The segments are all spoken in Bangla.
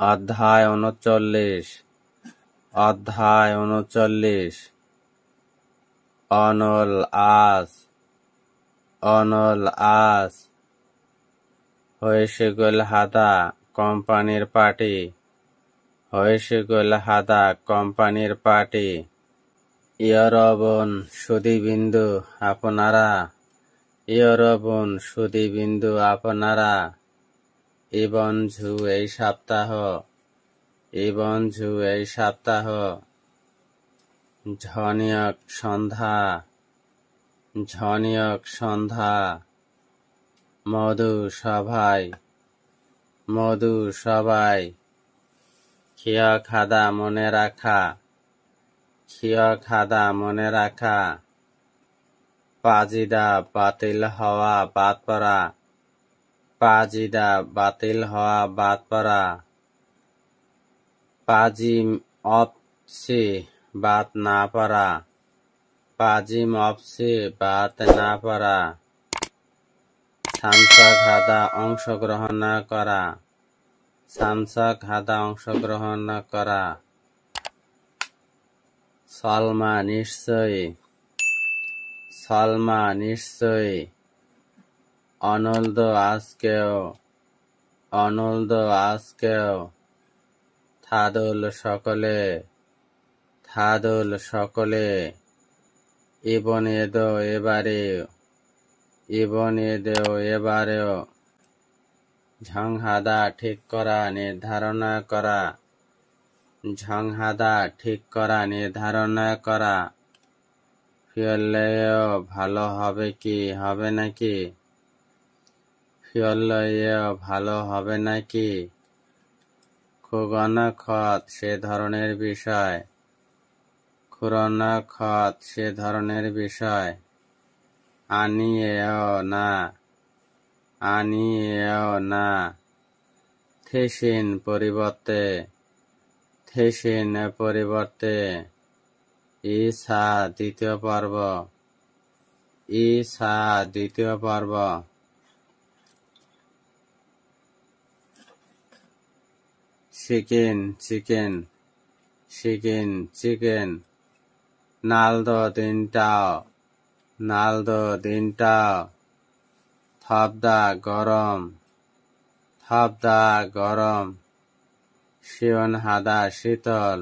অধ্যায় ৩৯। অধ্যায় ৩৯। অনল আস। অনল আস। হৈশগুল হাদা কোম্পানির পার্টি। হৈশগুল হাদা কোম্পানির পার্টি। ইয়রবন সুধীবিন্দু আপনারা। ইয়রবন সুধীবিন্দু আপনারা। ইবনঝু এই সপ্তাহ। ইবনঝু এই সপ্তাহ। ঝনিয়ক সন্ধ্যা। ঝনিয়ক সন্ধ্যা। মধু সভায়। মধু সভায়। ক্ষীয় খাদা মনে রাখা। ক্ষীয় খাদা মনে রাখা। পাজিদা বাতিল হওয়া বাদ পড়া। পাজিদা বাতিল হওয়া বাদ পড়া। পাজিম অপসি বাদ না পড়া। পাজিম অপসি বাদ না পড়া। সামসক হাদা অংশগ্রহণ না করা। সামসক হাদা অংশগ্রহণ না করা। সলমা নিশ্চয়ই। সলমা নিশ্চয়ই। অনলদ আজকেও। অনলদ আজকেও। থাদুল সকলে। থাদুল সকলে। ইবনেদো এবারেও। ইবনেদো এবারেও। ঝংহাদা ঠিক করা নির্ধারণ করা। ঝংহাদা ঠিক করা নির্ধারণ করা। ফিয়ল্লেও ভালো হবে কি হবে নাকি। ফিয়ল্লেও ভালো হবে নাকি। খুগন খত সে ধরনের বিষয়। খুরন খত সে ধরনের বিষয়। আনিয়েও না। আনিয়েও না। থেসিন পরিবর্তে। থেসিন পরিবর্তে। ঈসা দ্বিতীয় পর্ব। ঈসা দ্বিতীয় পর্ব। Chicken chicken. Chicken chicken. নালদো দিনটাও। নালদো দিনটাও। থবদা গরম। থবদা গরম। শিওন হাদা শীতল।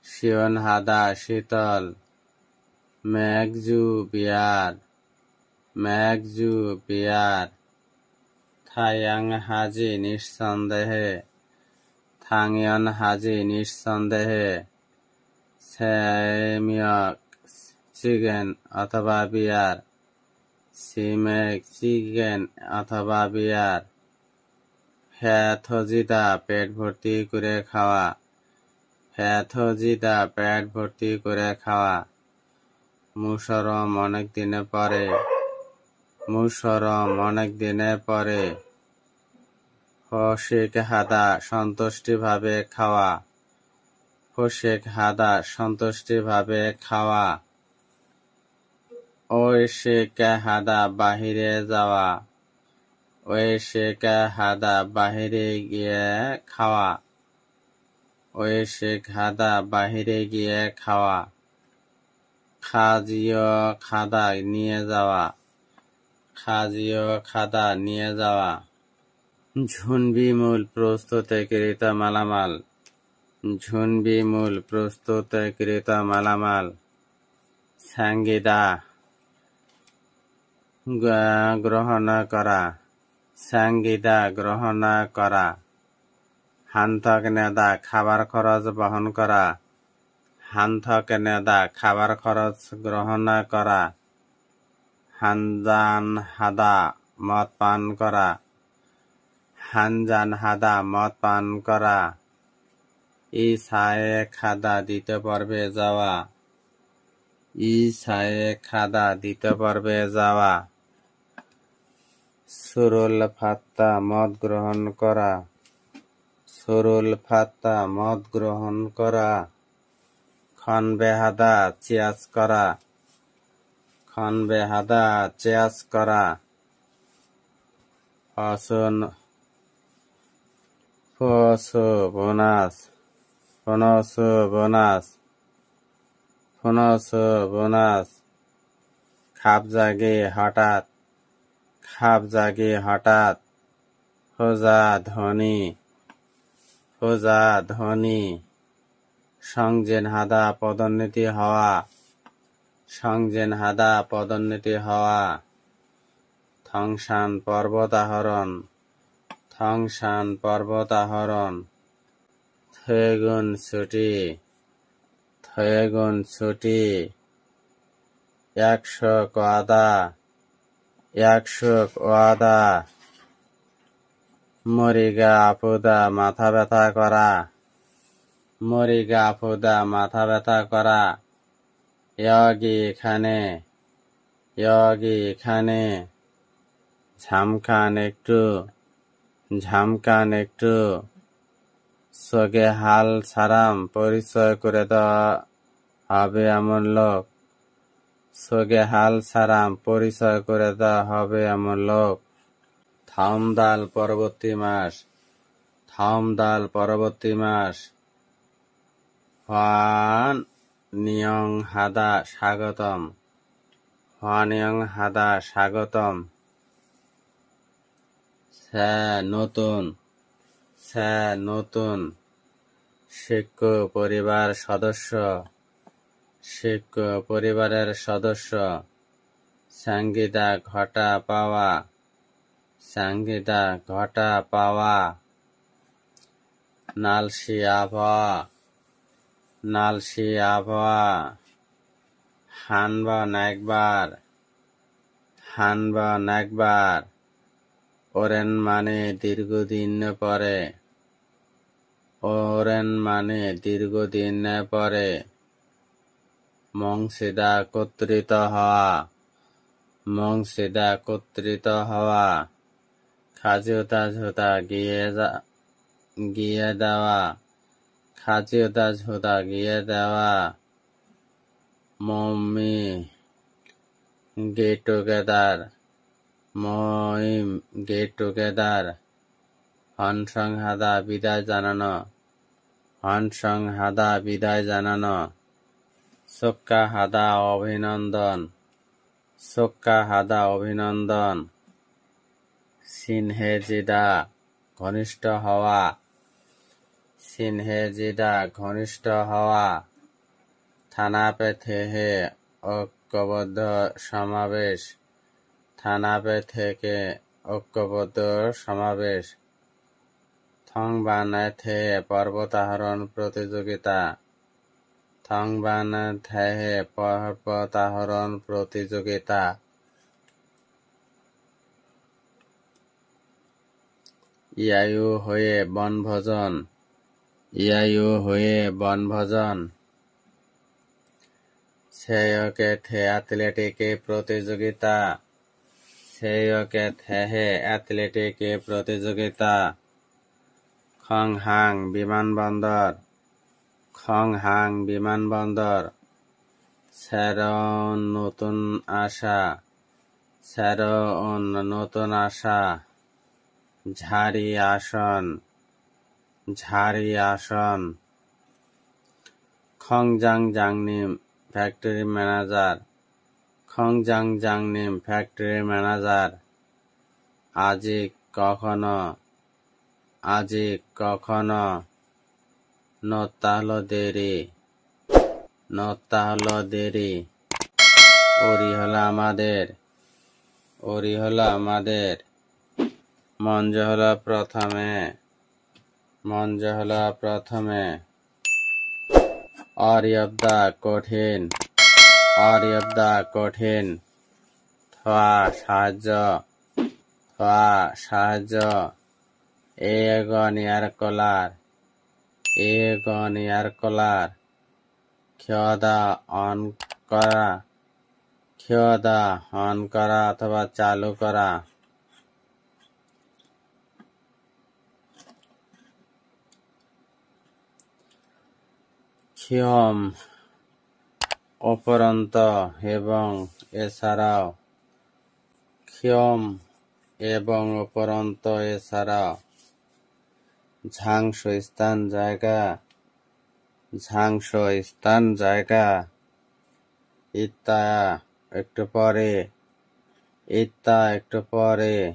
শিওন হাদা শীতল। মেঘজু বিয়ার। মেঘজু বিয়ার। থায়াং হাজি নিঃসন্দেহে। থাংয়ন হাজি নিঃসন্দেহে। সেমিয়ক চিকেন অথবা বিয়ার। সিমেক চিকেন অথবা বিয়ার। ফ্যাথজিদা পেট ভর্তি করে খাওয়া। ফ্যাথজিদা পেট ভর্তি করে খাওয়া। মুশরম অনেক দিনে পরে। মুশরম অনেক দিনে পরে। ফসিক হাদা সন্তুষ্টিভাবে খাওয়া। ফসিক হাদা সন্তুষ্টিভাবে খাওয়া। ঐশিক হাদা বাহিরে যাওয়া। ঐশিক হাদা বাহিরে গিয়ে খাওয়া। ঐশিক হাদা বাহিরে গিয়ে খাওয়া। খাজিও খাদা নিয়ে যাওয়া। খাজিও খাদা নিয়ে যাওয়া। ঝুনবিমূল প্রস্তুতকৃত মালামাল। ঝুনবিমূল প্রস্তুতকৃত মালামাল। সাঙ্গীদা গ্রহণ করা। সাঙ্গীদা গ্রহণ করা। হান্থক নেদা খাবার খরচ বহন করা। হান্থক নেদা খাবার খরচ গ্রহণ করা। হানজান হাদা মদ পান করা। হানজান হাদা মদ পান করা। ঈসায়ে খাদা দ্বিতীয় পর্বে যাওয়া। ঈসায়ে খাদা দ্বিতীয় পর্বে যাওয়া। সুরুল ফাত্তা মদ গ্রহণ করা। সুরুল ফাত্তা মদ গ্রহণ করা। খনবেহাদা চিয়াস করা। খনবেহাদা চিয়াস করা। ফোসোবোনাস, ফোনোসোবোনাস, ফোনোসোবোনাস। খাপ জাগে হঠাৎ, খাপ জাগে হঠাৎ। হোজা ধ্বনি, হোজা ধ্বনি। সংজেন হাদা পদোন্নতি হওয়া, সংজেন হাদা পদোন্নতি হওয়া। থংসান পর্বতারোহণ, থংসান পর্বতারোহণ। থয়েগুন ছুটি, থয়েগুন ছুটি। একশোক ওয়াদা, একশোক ওয়াদা। মরিগা আপুদা মাথা ব্যথা করা, মরিগা আপুদা মাথা ব্যথা করা। ইয়গি এখানে, ইয়গি এখানে। ঝামখান একটু, ঝামখান একটু। সোগে হাল সারাম পরিচয় করে দেওয়া হবে এমন লোক, সোগে হাল সারাম পরিচয় করে দেওয়া হবে এমন লোক। থাউমদাল পরবর্তী মাস, থাউমদাল পরবর্তী মাস। হোয়ান নিয়ং হাদা স্বাগতম, হোয়ানিয়ং হাদা স্বাগতম। স্যা নতুন, স্যা নতুন। শিক্ষ পরিবার সদস্য, শিক্ষ পরিবারের সদস্য। সঙ্গীতা ঘটা পাওয়া, সঙ্গীতা ঘটা পাওয়া। নালসি আবহাওয়া, নালসি আবহাওয়া। হানবন একবার, হানবন একবার। ওরেন মানে দীর্ঘদিন পরে, ওরেন মানে দীর্ঘদিন পরে। মংসিদা কর্তৃত হওয়া, মংসিদা কর্তৃত হওয়া। খাজিওতা ঝোতা গিয়ে দেওয়া, খাজিওতা ঝোতা গিয়ে দেওয়া। মম্মি গেট টুগেদার, মইম গেট টুগেদার। হনসং হাদা বিদায় জানানো, হনসং হাদা বিদায় জানানো। সোক্কা হাদা অভিনন্দন, সোক্কা হাদা অভিনন্দন। সিনহেজিদা ঘনিষ্ঠ হওয়া, সিনহেজিদা ঘনিষ্ঠ হওয়া। থানাপে থেহে ঐক্যবদ্ধ সমাবেশ, থানাপে থেকে ঐক্যবদ্ধ সমাবেশ। থংবান থেহে পর্বতারোহণ প্রতিযোগিতা, থংবান থেহে পর্বতারোহণ প্রতিযোগিতা। ইয়ায়ু হয়ে বনভোজন, ইয়ায়ু হয়ে বনভোজন। সেয়কে থে অ্যাথলেটিক প্রতিযোগিতা, সেয়কে থেহে অ্যাথলেটিক প্রতিযোগিতা। খংহাং বিমানবন্দর, খংহাং বিমানবন্দর। স্যারন নতুন আশা, স্যারন নতুন আশা। ঝাড়ি আসন, ঝাড়ি আসন। খংজাং জাংনিম ফ্যাক্টরি ম্যানেজার, খংজাং জাংনিম ফ্যাক্টরি ম্যানেজার। আজি কখনো, আজি কখনো। নত্তা হলো দেরি, নত্তা হলো দেরি। ওরি হলো আমাদের, ওরি হলো আমাদের। মঞ্জ হলো প্রথমে, মঞ্জ হলো প্রথমে। অরিয়ব্দা কঠিন, অরিয়ব্দা কঠিন। থোয়া সাহায্য, থোয়া সাহায্য। এগন এয়ার কলার, এগন এয়ার কলার। ক্ষদা অন করা, ক্ষদা অন করা অথবা চালু করা। ক্ষিয়ম উপরন্ত এবং এছাড়াও, ক্ষিয়ম এবং উপরন্ত এছাড়াও। ঝাংস স্থান জায়গা, ঝাংস স্থান জায়গা। ইত্তা একটু পরে, ইত্তা একটু পরে।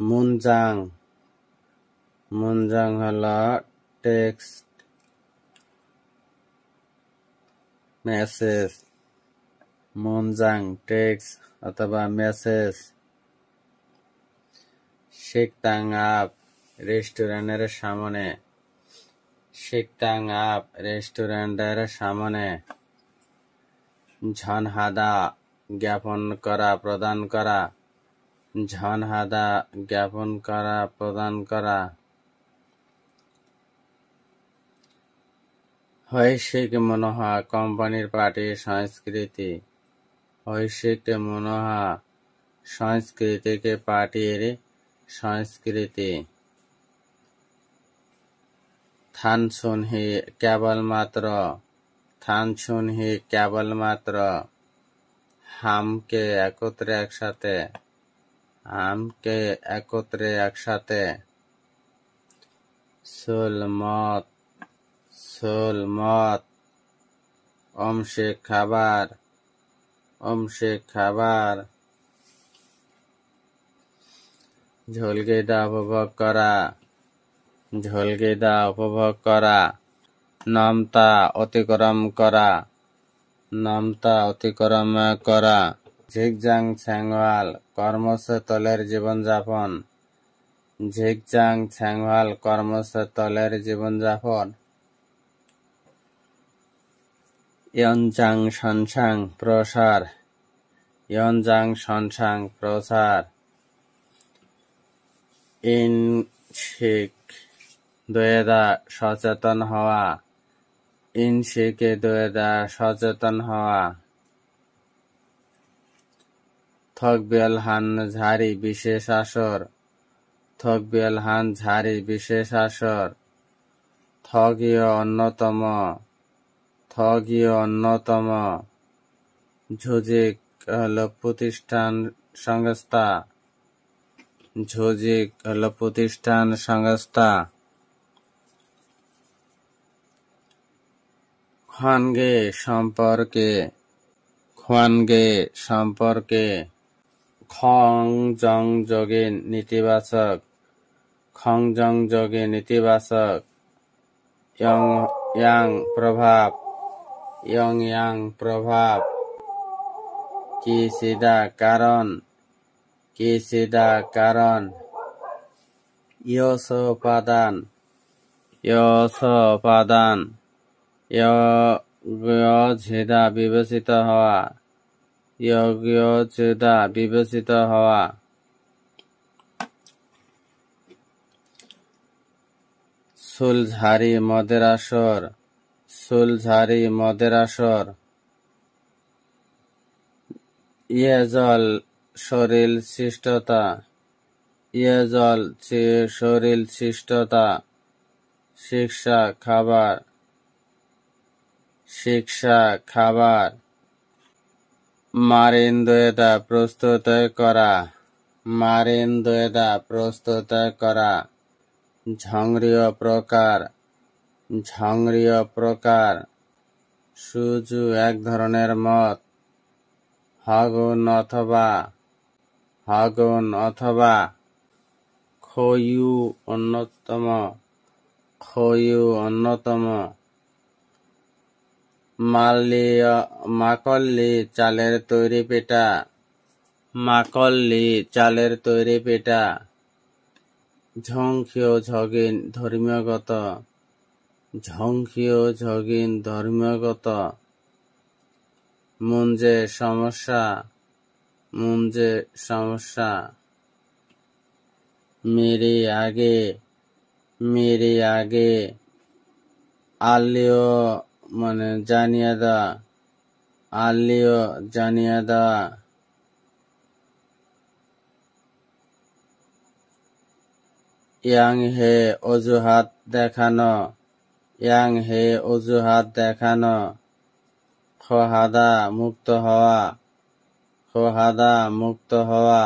মুনজাং, মুনজাং হলো টেক্সট মেসেজ, মুনজাং টেক্সট অথবা মেসেজ। শিকতাং আপ রেস্টুরেন্টের সামনে, শিকতাং আপ রেস্টুরেন্টের সামনে। ঝনহাদা জ্ঞাপন করা, প্রদান করা, ঝনহাদা জ্ঞাপন করা, প্রদান করা। হৈশিক মনোহা কোম্পানির পার্টি সংস্কৃতি, হৈশিক মনোহা সংস্কৃতিকে পার্টির সংস্কৃতি। থানসুনহি কেবলমাত্র, থানসুনহি কেবলমাত্র। হামকে একত্রে একসাথে, হামকে একত্রে একসাথে। সুলমত, সুলমত। অমসিক খাবার, অমসিক খাবার। ঝোলগিদা উপভোগ করা, ঝোলগিদা উপভোগ করা। নমতা অতিক্রম করা, নমতা অতিক্রম করা। ঝিকজাং ছ্যাংওয়াল কর্মস্থলের জীবনযাপন, ঝিকজাং ছ্যাংওয়াল কর্মস্থলের জীবনযাপন। ইয়নজাং সনসাং প্রসার, ইয়নজাং সনসাং প্রসার। ইনশিক দোয়েদা সচেতন হওয়া, ইনশিকে দোয়েদা সচেতন হওয়া। থকবিয়েলহান ঝাড়ি বিশেষ আসর, থকবিয়েলহান ঝাড়ি বিশেষ আসর। থগীয় অন্যতম, থগীয় অন্যতম। ঝুজিক হলো প্রতিষ্ঠান সংস্থা, ঝুজিক হলো প্রতিষ্ঠান সংস্থা। খোয়ানগে সম্পর্কে, খোয়ানগে সম্পর্কে। খংজংযোগে নেতিবাচক, খংজংযোগে নেতিবাচক। ইয়াং প্রভাব, ইয়াং প্রভাব। কিসিদা কারণ, কিসিদা কারণ। ইয়স উপাদান, ইয়স উপাদান। ইয়ঝেদা বিবেচিত হওয়া, ইয়ঝেদা বিবেচিত হওয়া। সুলঝারি মদের আসর, সুলঝারি মদের আসর। ইয়েজল শরীর শিষ্টতা, ইয়েজল শরীর শিষ্টতা। শিক্ষা খাবার, শিক্ষা খাবার। মারিন দোয়েদা প্রস্তুত করা, মারিন দোয়েদা প্রস্তুত করা। ঝংরিয় প্রকার, ঝংরিয় প্রকার। সুজু এক ধরনের মদ। হাগুন অথবা, হাগুন অথবা। খয়ু অন্যতম, খয়ু অন্যতম। মাকল্লি চালের তৈরি পিঠা, মাকল্লি চালের তৈরি পিঠা। ঝংখিও ঝগিন ধর্মীয়গত, ঝংখিও ঝগিন ধর্মীয়গত। মুঞ্জে সমস্যা, মুঞ্জে সমস্যা। মেরে আগে, মেরে আগে। আলিও মানে জানিয়ে দেওয়া, আলিও জানিয়ে দেওয়া। ইয়াং হে অজুহাত দেখানো, ইয়াং হে অজুহাত দেখানো। খোহাদা মুক্ত হওয়া, খোহাদা মুক্ত হওয়া।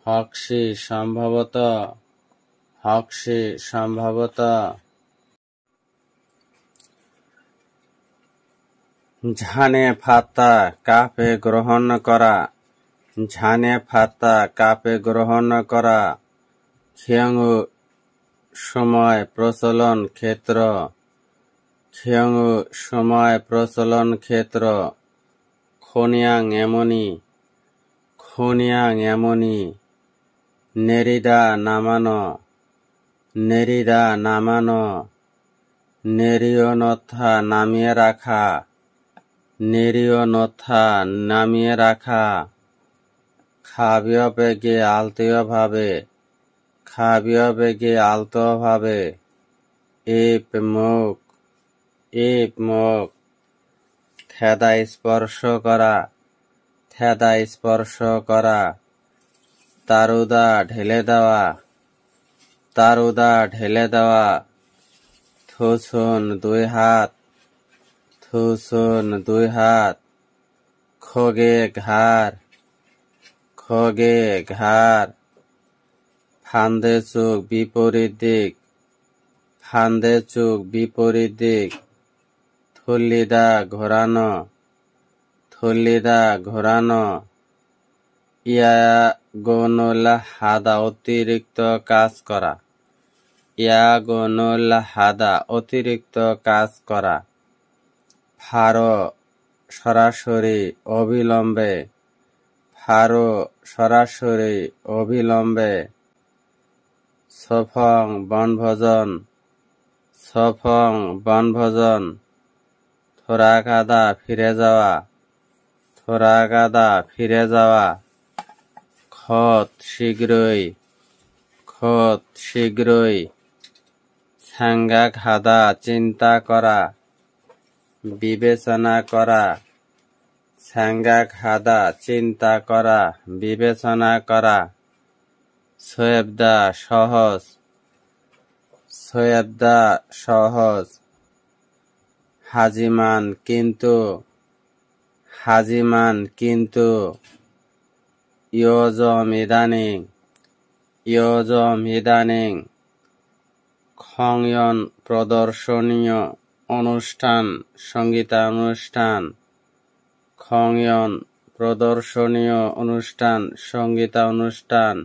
হকসি সম্ভবত, হকসি সম্ভবত, ঝানে ফাতা কাপে গ্রহণ করা, ঝানে ফাতা কাপে গ্রহণ করা, খিয়ংউ সময় প্রচলন ক্ষেত্র, খিয়ংউ সময় প্রচলন ক্ষেত্র, খনিয়াং এমনি, খনিয়াং এমনি, নেরিদা নামানো, নেরিদা নামানো, নেরিয়নথা নামিয়ে রাখা, নেরিয়নথা নামিয়ে রাখা, খাবীয় বেগে আলতীয়ভাবে, খাবীয় বেগে আলতোভাবে, ইপ মুখ, ইপ মুখ, থেদা স্পর্শ করা, থেদা স্পর্শ করা, তারুদা ঢেলে দেওয়া, তারুদা ঢেলে দেওয়া, থুসুন দুই হাত, থুসুন দুই হাত, খোগে ঘাড়, খোগে ঘাড়, ফান্দে চোখ বিপরীত দিক, ফান্দে চোখ বিপরীত দিক, থুল্লিদা ঘোরানো, থুল্লিদা ঘোরানো, ইয়াগোনুল হাদা অতিরিক্ত কাজ করা, ইয়াগোনুল হাদা অতিরিক্ত কাজ করা, ফারো সরাসরি অবিলম্বে, ফারো সরাসরি অবিলম্বে, সফং বনভোজন, সফং বনভোজন, থোরাকাদা ফিরে যাওয়া, থোরাকাদা ফিরে যাওয়া, খত শীঘ্রই, খত শীঘ্রই, ছাঙ্গা খাদা চিন্তা করা, বিবেচনা করা, ছাঙ্গা খাদা চিন্তা করা, বিবেচনা করা, সোয়েবদা সহজ, সোয়েবদা সহজ, হাজিমান কিন্তু, হাজিমান কিন্তু, ইয়জম ইদানিং, ইয়জম ইদানিং, খংয়ন প্রদর্শনীয় অনুষ্ঠান, সঙ্গীতানুষ্ঠান, খংয়ন প্রদর্শনীয় অনুষ্ঠান, সঙ্গীতানুষ্ঠান,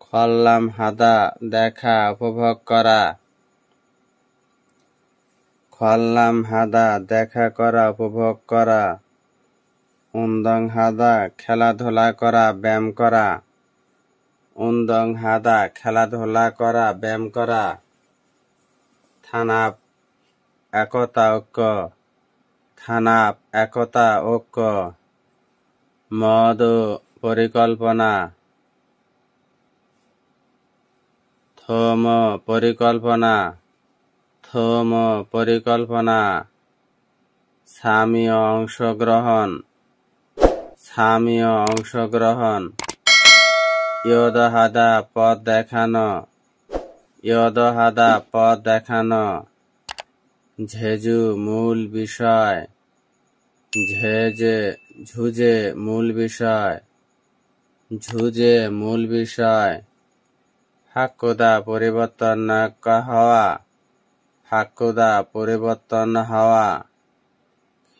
খল্লাম হাদা দেখা উপভোগ করা, খল্লাম হাদা দেখা করা উপভোগ করা, উন্দং হাদা খেলাধুলা করা ব্যায়াম করা, উন্দং হাদা খেলাধুলা করা ব্যায়াম করা, থানাপ একতা ঐক্য, থানাপ একতা ঐক্য, মদ পরিকল্পনা, থম পরিকল্পনা, থম পরিকল্পনা, স্থানীয় অংশগ্রহণ, স্থানীয় অংশগ্রহণ, ইয়দহাদা পথ দেখানো, ইয়দহাদা পথ দেখানো, ঝেজু মূল বিষয়, ঝেজে ঝুজে মূল বিষয়, ঝুজে মূল বিষয়, ফাক্কুদা পরিবর্তন হওয়া, ফাক্কুদা পরিবর্তন হওয়া,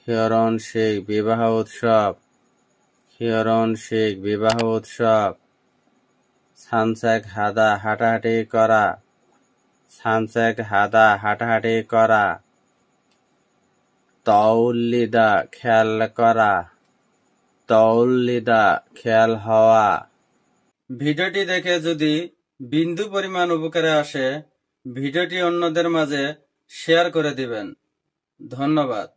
হিয়রণশিক বিবাহ উৎসব, হিয়রণশিক বিবাহ উৎসব, সানসেক হাদা হাঁটাহাঁটি করা, সানসেক হাদা হাঁটাহাঁটি করা, তৌল্লিদা খেয়াল করা, তৌল্লিদা খেয়াল হওয়া। ভিডিওটি দেখে যদি বিন্দু পরিমাণ উপকারে আসে, ভিডিওটি অন্যদের মাঝে শেয়ার করে দিবেন। ধন্যবাদ।